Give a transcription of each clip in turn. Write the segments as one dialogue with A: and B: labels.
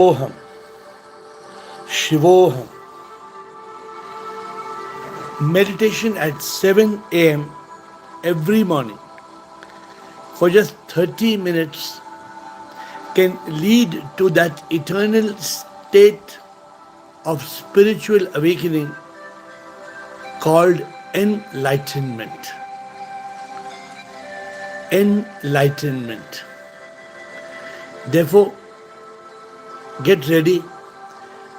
A: Oham, Shivoham. Meditation at 7 a.m. every morning for just 30 minutes can lead to that eternal state of spiritual awakening called enlightenment. Enlightenment. Therefore, get ready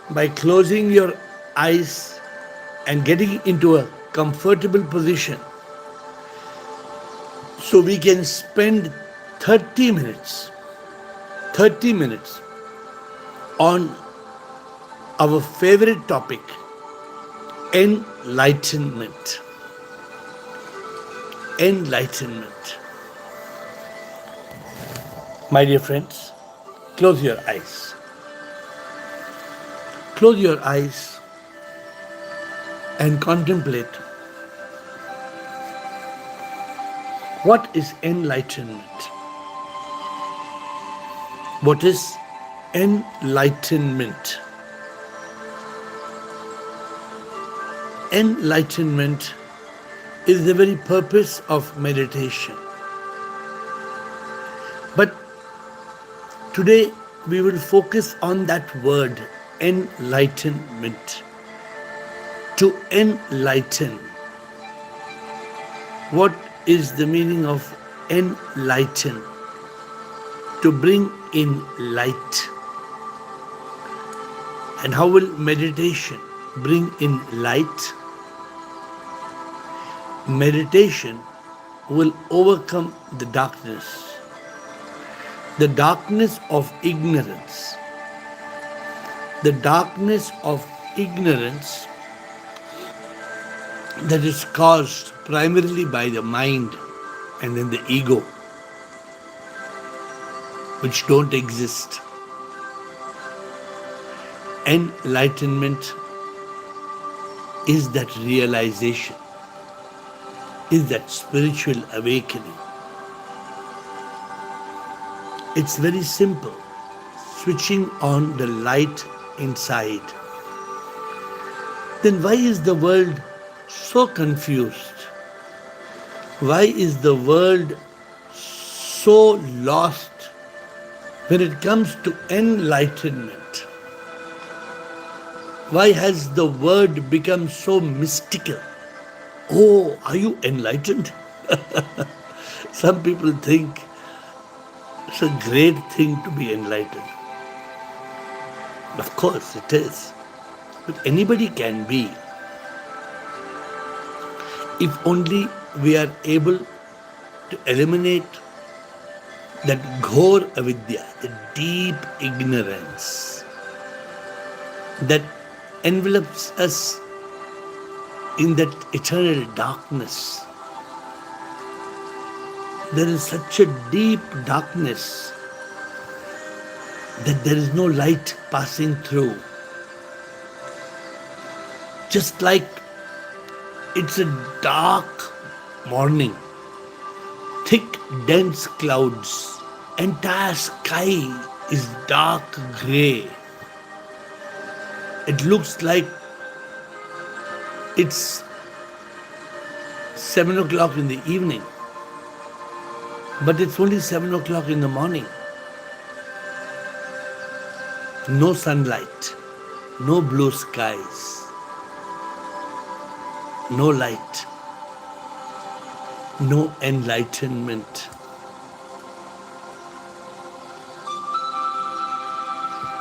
A: by closing your eyes and getting into a comfortable position so we can spend 30 minutes 30 minutes on our favorite topic, enlightenment. Enlightenment. My dear friends, close your eyes. Close your eyes and contemplate what is enlightenment. What is enlightenment? Enlightenment is the very purpose of meditation. But today we will focus on that word, enlightenment. To enlighten. What is the meaning of enlighten? To bring in light. And how will meditation bring in light? Meditation will overcome the darkness of ignorance. The darkness of ignorance that is caused primarily by the mind and then the ego, which don't exist. Enlightenment is that realization, is that spiritual awakening. It's very simple. Switching on the light inside. Then why is the world so confused? Why is the world so lost when it comes to enlightenment? Why has the word become so mystical? Oh, are you enlightened? Some people think it's a great thing to be enlightened. Of course it is. But anybody can be. If only we are able to eliminate that ghor avidya, the deep ignorance that envelops us in that eternal darkness. There is such a deep darkness that there is no light passing through. Just like it's a dark morning, thick, dense clouds, entire sky is dark grey. It looks like it's 7 o'clock in the evening, but it's only 7 o'clock in the morning. No sunlight, no blue skies, no light, no enlightenment.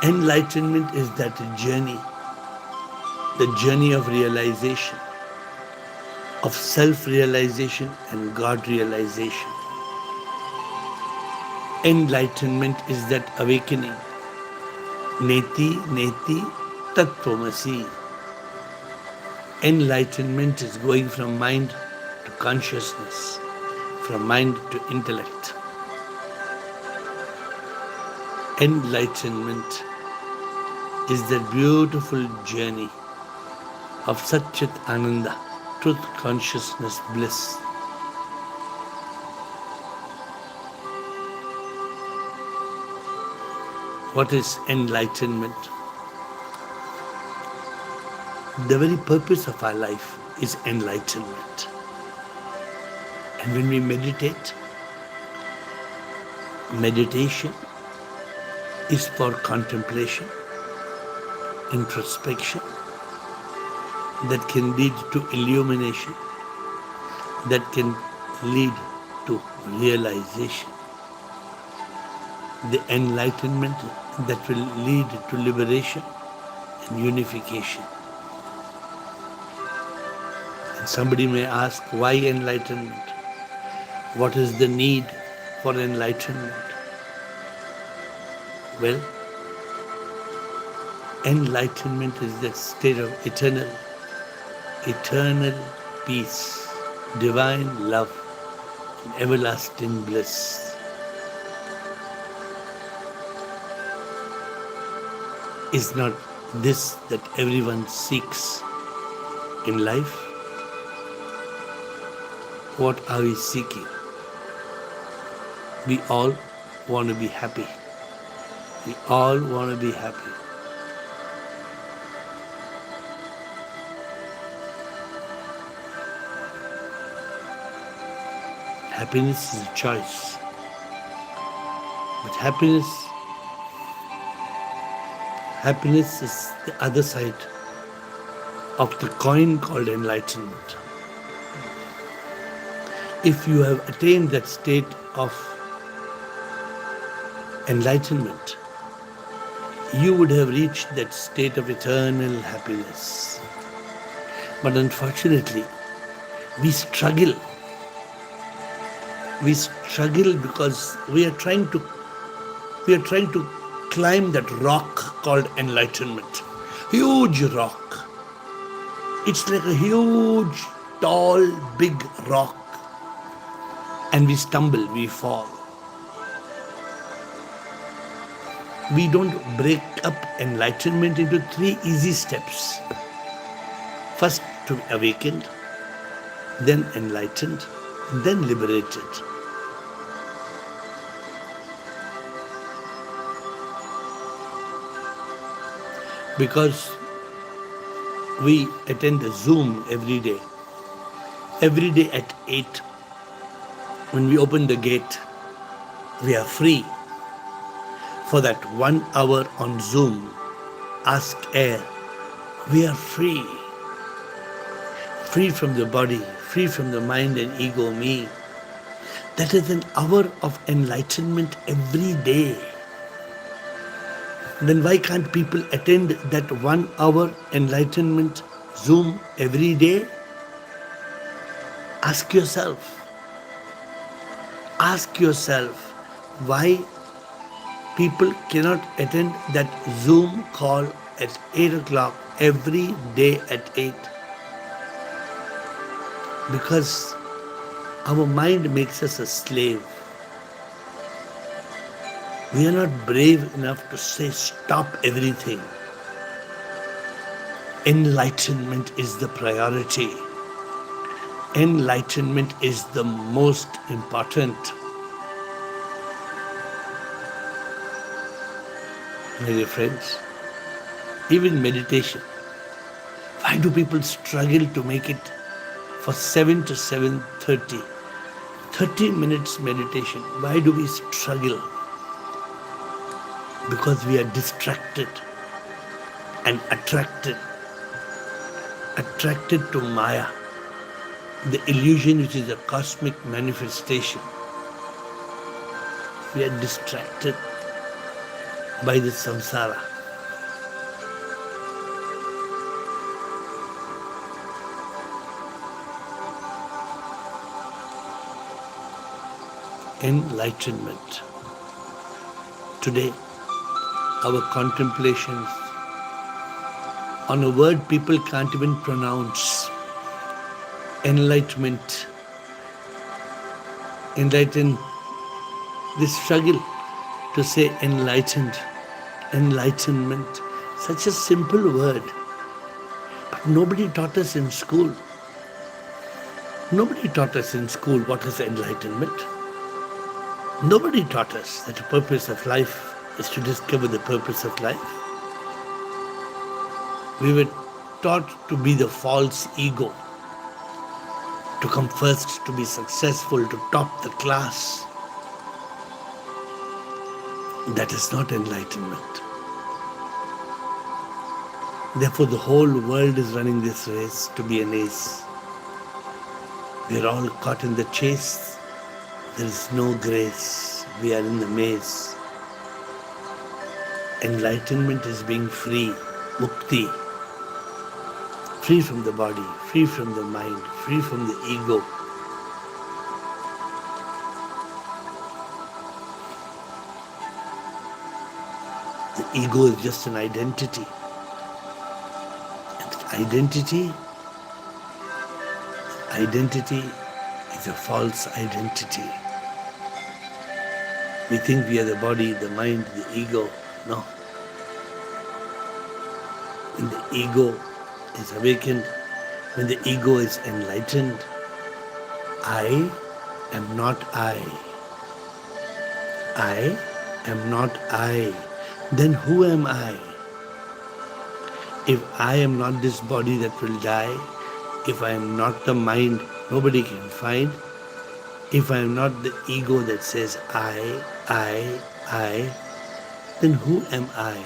A: Enlightenment is that journey, the journey of realization, of self-realization and God-realization. Enlightenment is that awakening. Neti, neti, tattvamasi. Enlightenment is going from mind to consciousness, from mind to intellect. Enlightenment is that beautiful journey of Satchit Ananda, truth, consciousness, bliss. What is enlightenment? The very purpose of our life is enlightenment. And when we meditate, meditation is for contemplation, introspection, that can lead to illumination, that can lead to realization. The enlightenment that will lead to liberation and unification. And somebody may ask, why enlightenment? What is the need for enlightenment? Well, enlightenment is the state of eternal peace, divine love, and everlasting bliss. Is not this that everyone seeks in life? What are we seeking? We all want to be happy. We all want to be happy. Happiness is a choice. But happiness is the other side of the coin called enlightenment. If you have attained that state of enlightenment, you would have reached that state of eternal happiness. But unfortunately, we struggle. We struggle because we are trying to climb that rock called enlightenment. Huge rock. It's like a huge, tall, big rock. And we stumble, we fall. We don't break up enlightenment into 3 easy steps. First, to be awakened, then enlightened, then liberated. Because we attend a Zoom every day. Every day at 8, when we open the gate, we are free. For that 1 hour on Zoom, Ask Air, we are free. Free from the body, free from the mind and ego, me. That is an hour of enlightenment every day. Then why can't people attend that 1 hour enlightenment Zoom every day? Ask yourself. Ask yourself why people cannot attend that Zoom call at 8 o'clock every day at 8. Because our mind makes us a slave. We are not brave enough to say, stop everything. Enlightenment is the priority. Enlightenment is the most important. My dear friends, even meditation. Why do people struggle to make it for 7 to 7:30? 30 minutes meditation. Why do we struggle? Because we are distracted and attracted to Maya, the illusion which is a cosmic manifestation. We are distracted by the samsara. Enlightenment. Today, our contemplations on a word people can't even pronounce. Enlightenment. Enlighten. They struggle to say enlightened. Enlightenment. Such a simple word. But nobody taught us in school. Nobody taught us in school what is enlightenment. Nobody taught us that the purpose of life is to discover the purpose of life. We were taught to be the false ego, to come first, to be successful, to top the class. That is not enlightenment. Therefore, the whole world is running this race to be an ace. We are all caught in the chase. There is no grace. We are in the maze. Enlightenment is being free, mukti, free from the body, free from the mind, free from the ego. The ego is just an identity. And identity is a false identity. We think we are the body, the mind, the ego. No. When the ego is awakened, when the ego is enlightened, I am not I. I am not I. Then who am I? If I am not this body that will die, if I am not the mind nobody can find, if I am not the ego that says I, then who am I?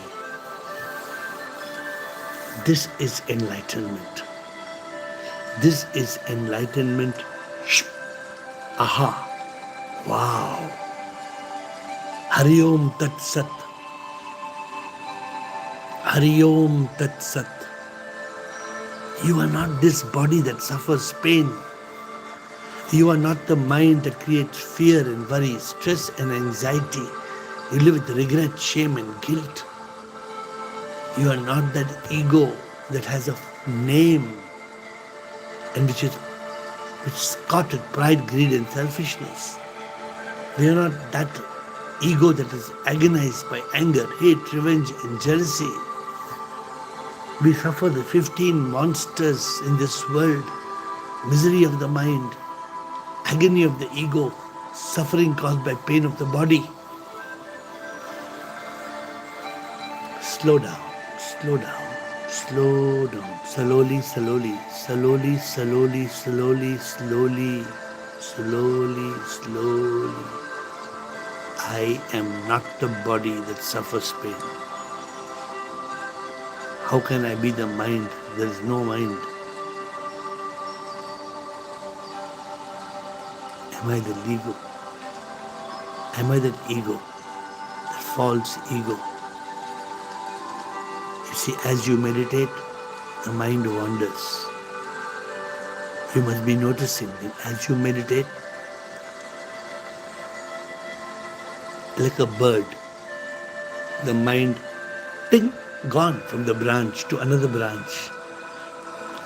A: This is enlightenment. This is enlightenment. Aha. Wow. Hari Om Tat Sat. Hari Om Tat Sat. You are not this body that suffers pain. You are not the mind that creates fear and worry, stress and anxiety. You live with regret, shame and guilt. You are not that ego that has a name and which is caught with pride, greed and selfishness. We are not that ego that is agonized by anger, hate, revenge and jealousy. We suffer the 15 monsters in this world, misery of the mind, agony of the ego, suffering caused by pain of the body. Slow down, slow down, slow down, slowly, slowly, slowly, slowly, slowly, slowly, slowly, slowly. I am not the body that suffers pain. How can I be the mind? There is no mind. Am I the ego? Am I that ego? That false ego? You see, as you meditate, the mind wanders. You must be noticing that as you meditate, like a bird, the mind, ting, gone from the branch to another branch.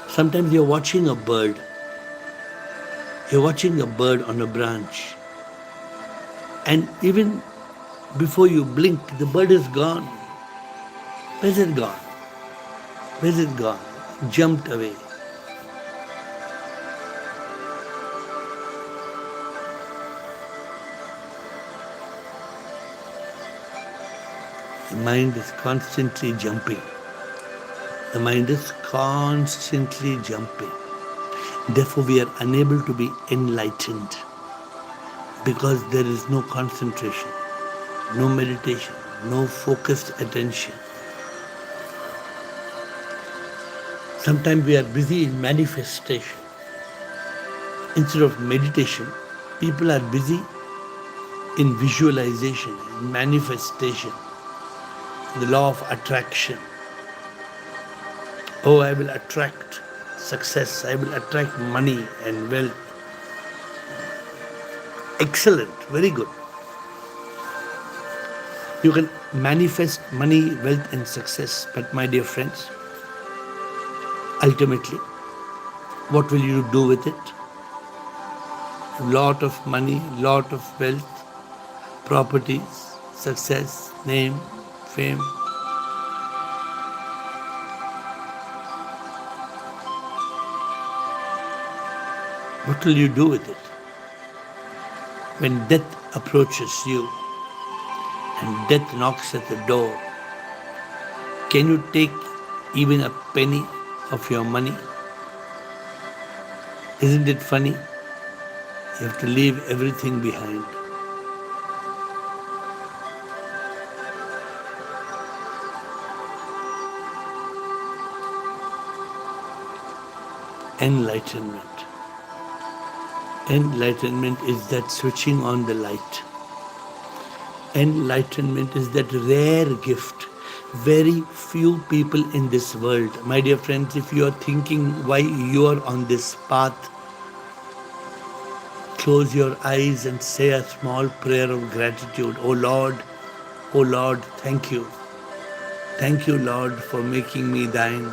A: Sometimes you're watching a bird. You're watching a bird on a branch. And even before you blink, the bird is gone. Where's it gone? Where's it gone? Jumped away. The mind is constantly jumping. The mind is constantly jumping. Therefore, we are unable to be enlightened because there is no concentration, no meditation, no focused attention. Sometimes we are busy in manifestation. Instead of meditation, people are busy in visualization, in manifestation, the law of attraction. Oh, I will attract success. I will attract money and wealth. Excellent. Very good. You can manifest money, wealth and success. But my dear friends, ultimately, what will you do with it? Lot of money, lot of wealth, properties, success, name, fame. What will you do with it? When death approaches you and death knocks at the door, can you take even a penny of your money? Isn't it funny? You have to leave everything behind. Enlightenment. Enlightenment is that switching on the light. Enlightenment is that rare gift. Very few people in this world. My dear friends, if you are thinking why you are on this path, close your eyes and say a small prayer of gratitude. Oh Lord, thank you. Thank you, Lord, for making me thine.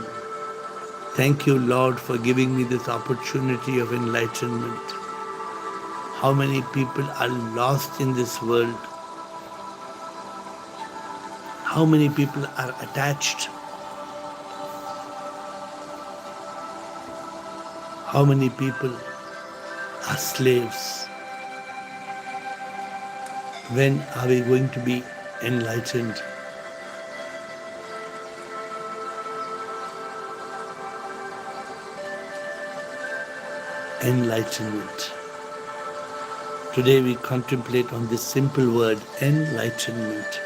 A: Thank you, Lord, for giving me this opportunity of enlightenment. How many people are lost in this world? How many people are attached? How many people are slaves? When are we going to be enlightened? Enlightenment. Today we contemplate on this simple word, enlightenment,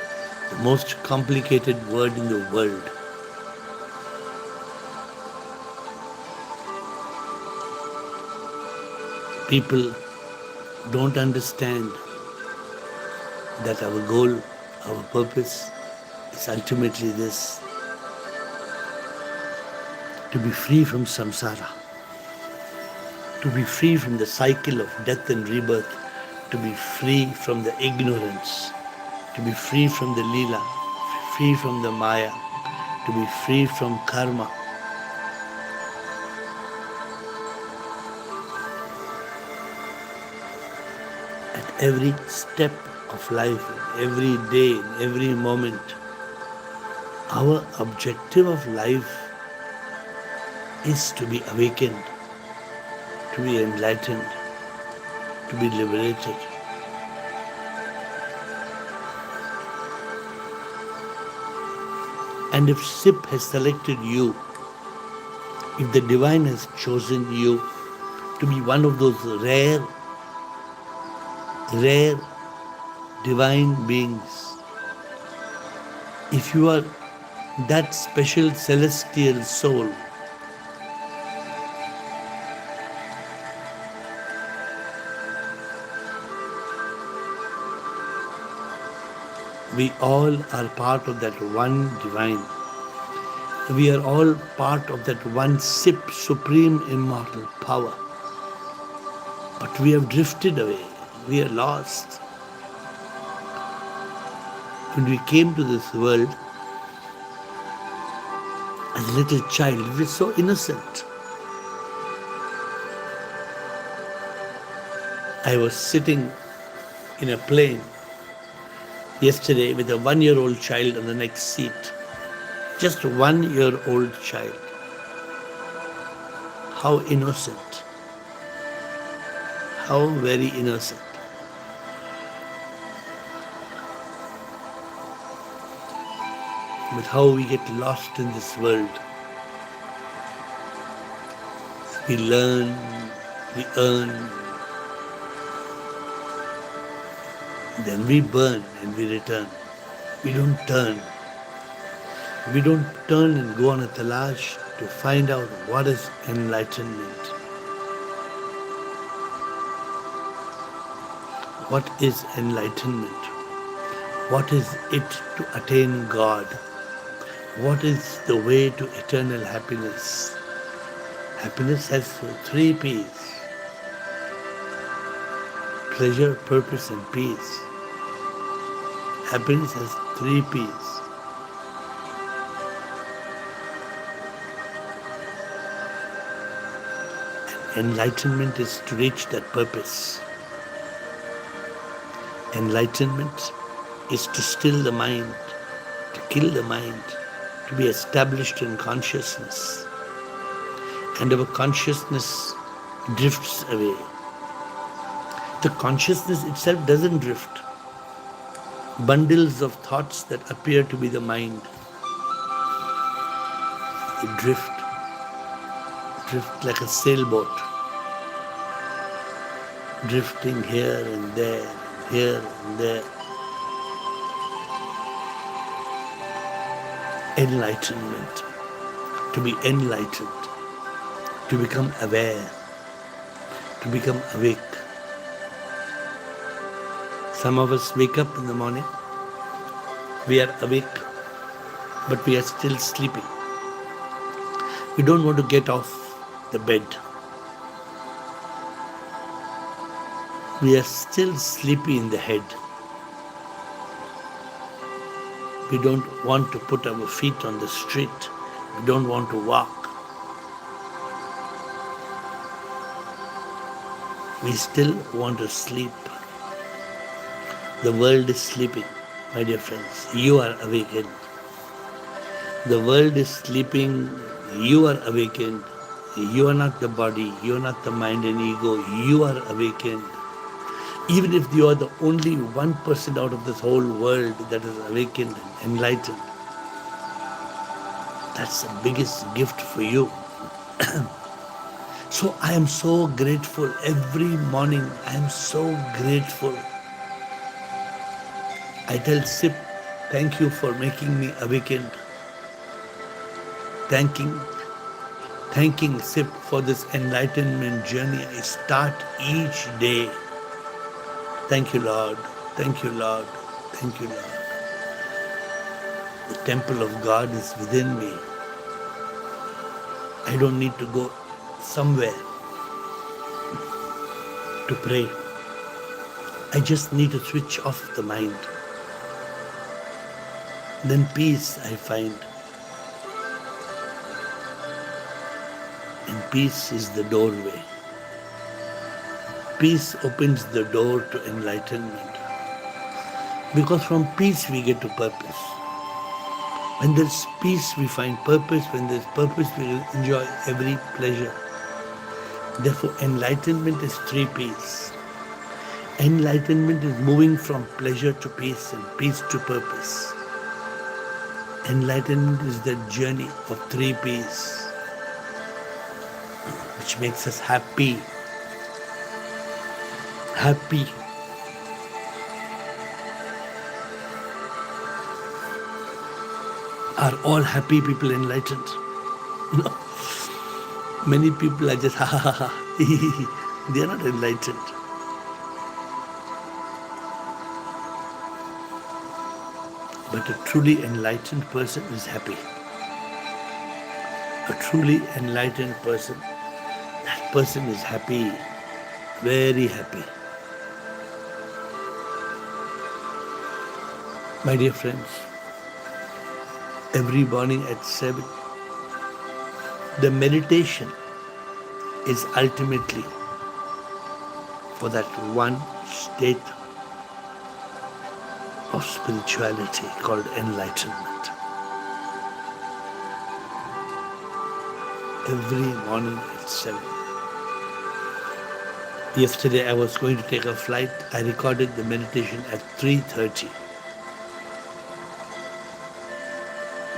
A: the most complicated word in the world. People don't understand that our goal, our purpose is ultimately this: to be free from samsara, to be free from the cycle of death and rebirth, to be free from the ignorance, to be free from the lila, free from the maya, to be free from karma. At every step of life, every day, every moment, our objective of life is to be awakened, to be enlightened, to be liberated. And if SIP has selected you, if the Divine has chosen you to be one of those rare divine beings, if you are that special celestial soul, we all are part of that one divine. We are all part of that one SIP, supreme immortal power. But we have drifted away. We are lost. When we came to this world as a little child, we were so innocent. I was sitting in a plane yesterday with a 1-year-old child on the next seat. Just a 1-year-old child. How innocent. How very innocent. But how we get lost in this world. We learn, we earn, then we burn and we return. We don't turn. We don't turn and go on a talash to find out what is enlightenment. What is enlightenment? What is it to attain God? What is the way to eternal happiness? Happiness has 3 P's: pleasure, purpose, and peace. Happiness has 3 P's. Enlightenment is to reach that purpose. Enlightenment is to still the mind, to kill the mind, to be established in consciousness. And our consciousness drifts away. The consciousness itself doesn't drift. Bundles of thoughts that appear to be the mind. They drift like a sailboat, drifting here and there, here and there. Enlightenment, to be enlightened, to become aware, to become awake. Some of us wake up in the morning, we are awake, but we are still sleeping. We don't want to get off the bed. We are still sleepy in the head. We don't want to put our feet on the street. We don't want to walk. We still want to sleep. The world is sleeping, my dear friends. You are awakened. The world is sleeping. You are awakened. You are not the body. You are not the mind and ego. You are awakened. Even if you are the only 1% out of this whole world that is awakened and enlightened, that's the biggest gift for you. So I am so grateful. Every morning I am so grateful. I tell Sip, thank you for making me awakened. Thanking Sip for this enlightenment journey I start each day. Thank you, Lord. Thank you, Lord. Thank you, Lord. The temple of God is within me. I don't need to go somewhere to pray. I just need to switch off the mind. Then peace I find. And peace is the doorway. Peace opens the door to enlightenment. Because from peace we get to purpose. When there's peace we find purpose. When there's purpose we will enjoy every pleasure. Therefore enlightenment is 3 P's. Enlightenment is moving from pleasure to peace and peace to purpose. Enlightenment is the journey of 3 P's, which makes us happy. Happy. Are all happy people enlightened? No. Many people are just ha ha ha. They are not enlightened. But a truly enlightened person is happy. A truly enlightened person, that person is happy, very happy. My dear friends, every morning at 7, the meditation is ultimately for that one state of spirituality called enlightenment. Every morning at 7. Yesterday I was going to take a flight. I recorded the meditation at 3:30.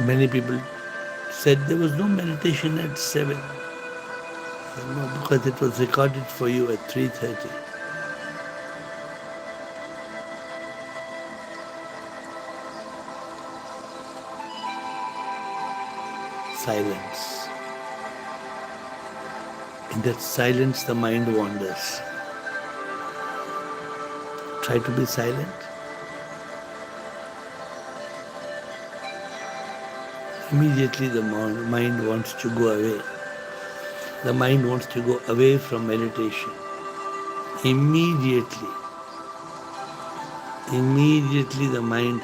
A: Many people said there was no meditation at 7. No, because it was recorded for you at 3:30. Silence. In that silence, the mind wanders. Try to be silent. Immediately the mind wants to go away. The mind wants to go away from meditation. Immediately the mind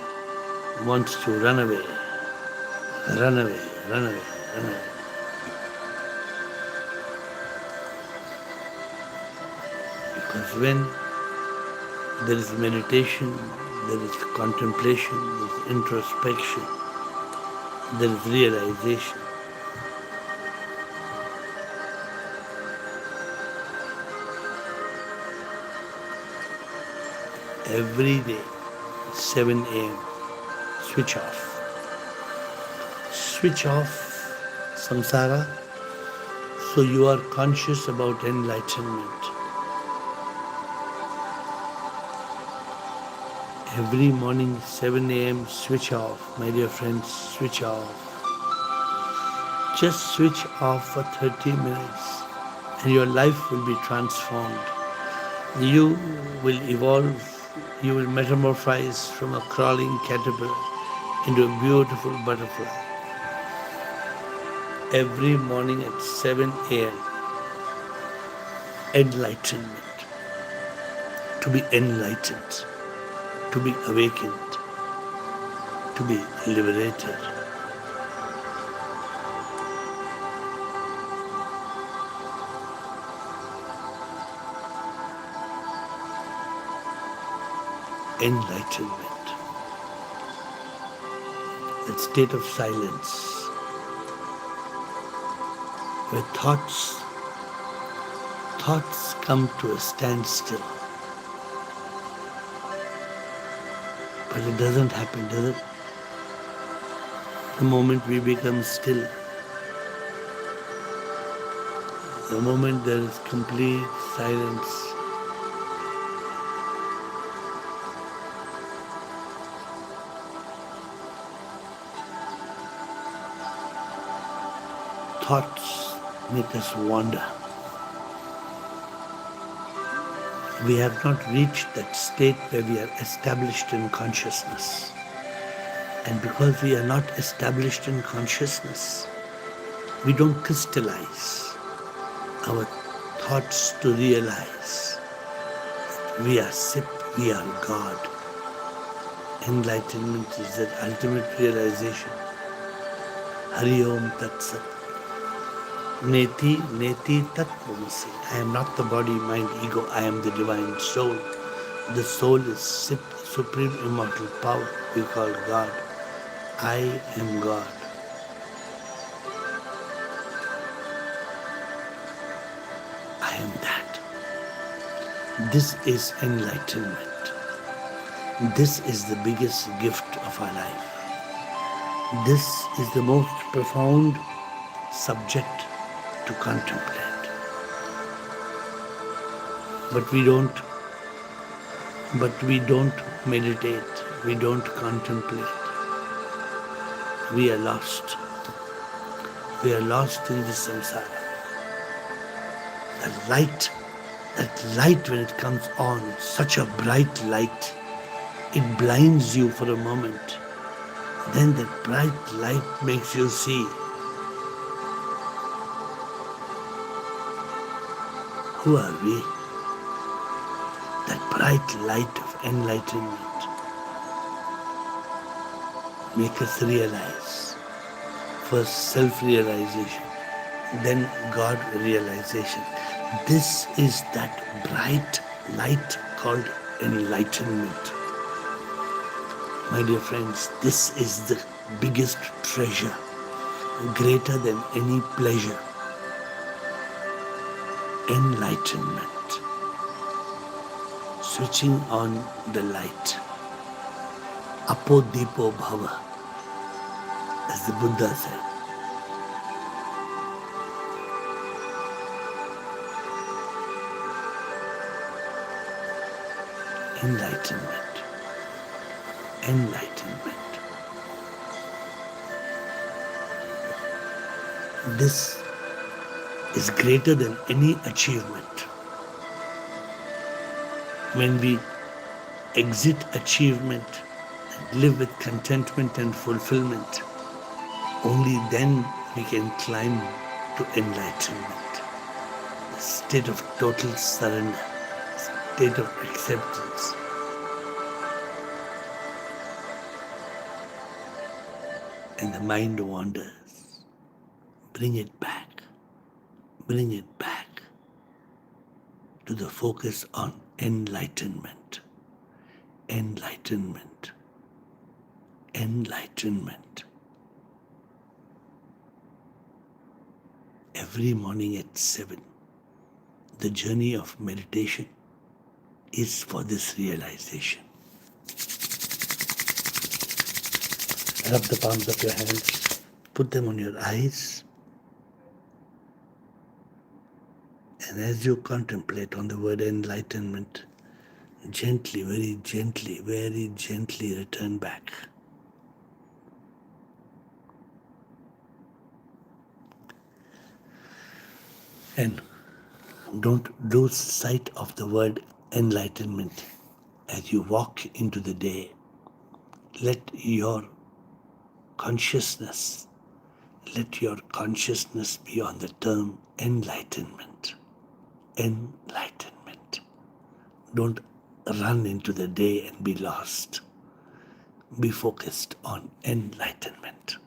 A: wants to run away. Run away, run away, run away. Because when there is meditation, there is contemplation, there is introspection, there is realization. Every day, 7 a.m. Switch off. Switch off samsara so you are conscious about enlightenment. Every morning, 7 a.m., switch off. My dear friends, switch off. Just switch off for 30 minutes and your life will be transformed. You will evolve, you will metamorphose from a crawling caterpillar into a beautiful butterfly. Every morning at 7 a.m., enlightenment. To be enlightened, to be awakened, to be liberated. Enlightenment. That state of silence where thoughts come to a standstill. But it doesn't happen, does it? The moment we become still, the moment there is complete silence, thoughts make us wander. We have not reached that state where we are established in consciousness. And because we are not established in consciousness, we don't crystallize our thoughts to realize that we are Sip, we are God. Enlightenment is that ultimate realization. Hari Om Tat Sat. Neti, Neti Tat Tvamasi. I am not the body, mind, ego. I am the divine soul. The soul is Sip, the supreme immortal power we call God. I am God. I am that. This is enlightenment. This is the biggest gift of our life. This is the most profound subject to contemplate. But we don't meditate. We don't contemplate. We are lost. We are lost in this samsara. That light when it comes on, such a bright light, it blinds you for a moment. Then that bright light makes you see who are we? That bright light of enlightenment make us realize. First self-realization, then God realization. This is that bright light called enlightenment. My dear friends, this is the biggest treasure, greater than any pleasure. Enlightenment. Switching on the light. Apo Dipo Bhava, as the Buddha said. Enlightenment. Enlightenment. This is greater than any achievement. When we exit achievement and live with contentment and fulfillment, only then we can climb to enlightenment. A state of total surrender, state of acceptance. And the mind wanders. Bring it back. Bring it back to the focus on enlightenment. Enlightenment. Enlightenment. Every morning at 7, the journey of meditation is for this realization. Rub the palms of your hands, put them on your eyes, and as you contemplate on the word enlightenment, gently, very gently return back. And don't lose sight of the word enlightenment as you walk into the day. Let your consciousness, let your consciousness be on the term enlightenment. Enlightenment. Don't run into the day and be lost. Be focused on enlightenment.